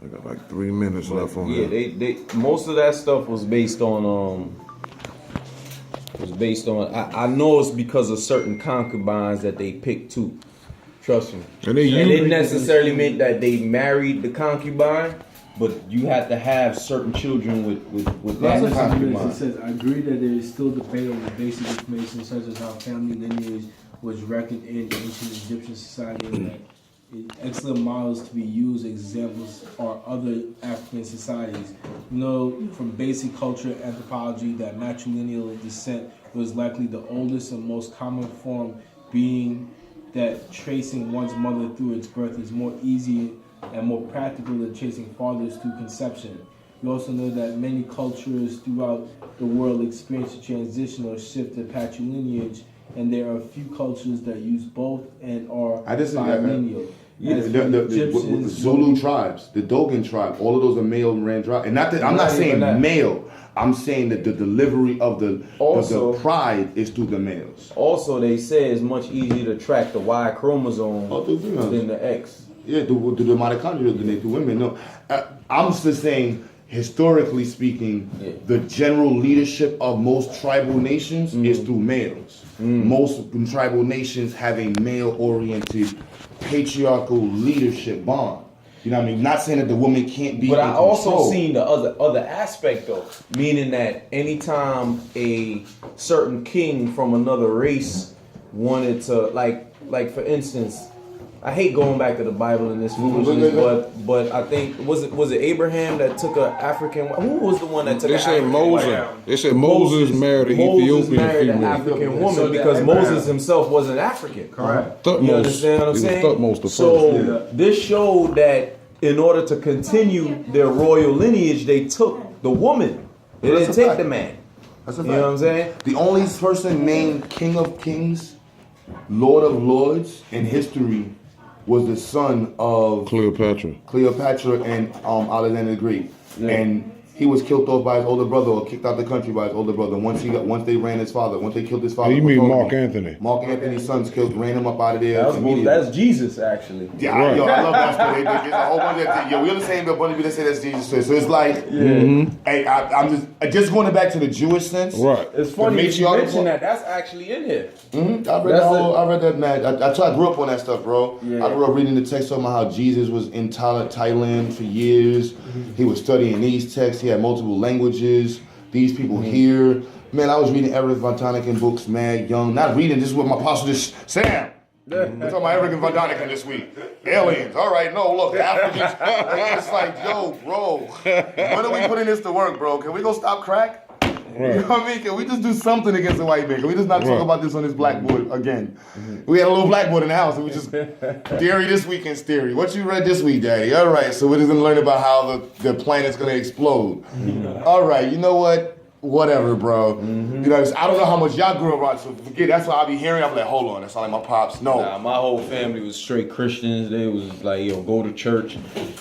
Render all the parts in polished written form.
I got like 3 minutes left on Yeah, here. they most of that stuff was based on I know it's because of certain concubines that they picked too. Trust me. And they It use didn't necessarily mean that they married the concubine, but you had to have certain children with that It concubine. says, I agree that there is still debate over basic information such as how family lineage was reckoned in ancient Egyptian society, and that excellent models to be used examples are other African societies. You know from basic culture anthropology that matrilineal descent was likely the oldest and most common form, being that tracing one's mother through its birth is more easy and more practical than tracing fathers through conception. We also know that many cultures throughout the world experience a transition or shift to patrilineage, and there are a few cultures that use both and are bilineal. Yeah, the Zulu tribes, the Dogon tribe, all of those are male ran tribes. And not that I'm not saying male. I'm saying that the delivery of the pride is through the males. Also, they say it's much easier to track the Y chromosome than the X. Yeah, through the mitochondria than they do women. No, I'm just saying, historically speaking, the general leadership of most tribal nations is through males. Most tribal nations have a male-oriented patriarchal leadership bond. You know what I mean? Not saying that the woman can't be. But in I control. also seen the other aspect though, meaning that anytime a certain king from another race wanted to, like for instance, I hate going back to the Bible in this foolishness, but I think was it Abraham that took an African? Who was the one that took? They said Moses. They said Moses married an Ethiopian female. African woman because Moses himself wasn't African. Correct. You understand what I'm saying? Thutmose the first. So this showed that in order to continue their royal lineage, they took the woman. They didn't take the man. That's a You fact. know what I'm saying? The only person named King of Kings, Lord of Lords in history was the son of Cleopatra and Alexander the Great. Yeah. And he was killed off by his older brother or kicked out the country by his older brother. Once they ran his father, once they killed his father. You mean Mark Anthony? Mark Anthony's sons ran him up out of there. That's Jesus actually. Yeah, right. I love that story. There's a whole bunch of things. We're the same, but a bunch of people that say that's Jesus. So it's like, hey, I'm just going back to the Jewish sense. Right. It's funny you mention that. That's actually in here. I read that, man. I grew up on that stuff, bro. Yeah. I grew up reading the text talking about how Jesus was in Thailand for years. He was studying these texts. He had multiple languages. These people here. Man, I was reading Eric Von Daniken books, mad young. Not reading, this is what my pastor just, Sam. We're talking about Eric Von Daniken this week. Aliens. All right, no, look, the Africans. It's like, yo, bro. When are we putting this to work, bro? Can we go stop crack? Right. You know what I mean? Can we just do something against the white man? Can we just not talk about this on this blackboard again? We had a little blackboard in the house, and we just theory this weekend's theory. What you read this week, Daddy? All right, so we're just gonna learn about how the planet's gonna explode. All right, you know what? Whatever, bro. You know, I don't know how much y'all grew up on, so forget. That's what I'll be hearing. I'm like, hold on, that's not like my pops. No. Nah, my whole family was straight Christians. They was like, yo, go to church.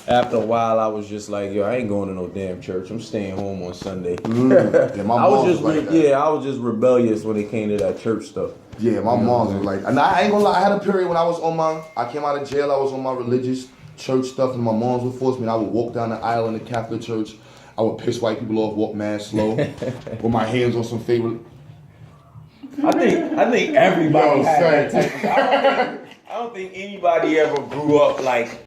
After a while, I was just like, yo, I ain't going to no damn church. I'm staying home on Sunday. Yeah, my I was mom just was like that. I was just rebellious when it came to that church stuff. Yeah, my mom was like, and I ain't gonna lie, I had a period when I came out of jail, I was on my religious church stuff, and my moms would force me, and I would walk down the aisle in the Catholic church. I would piss white people off, walk mad slow, with my hands on some favorite. I think everybody had that type of, I don't think anybody ever grew up like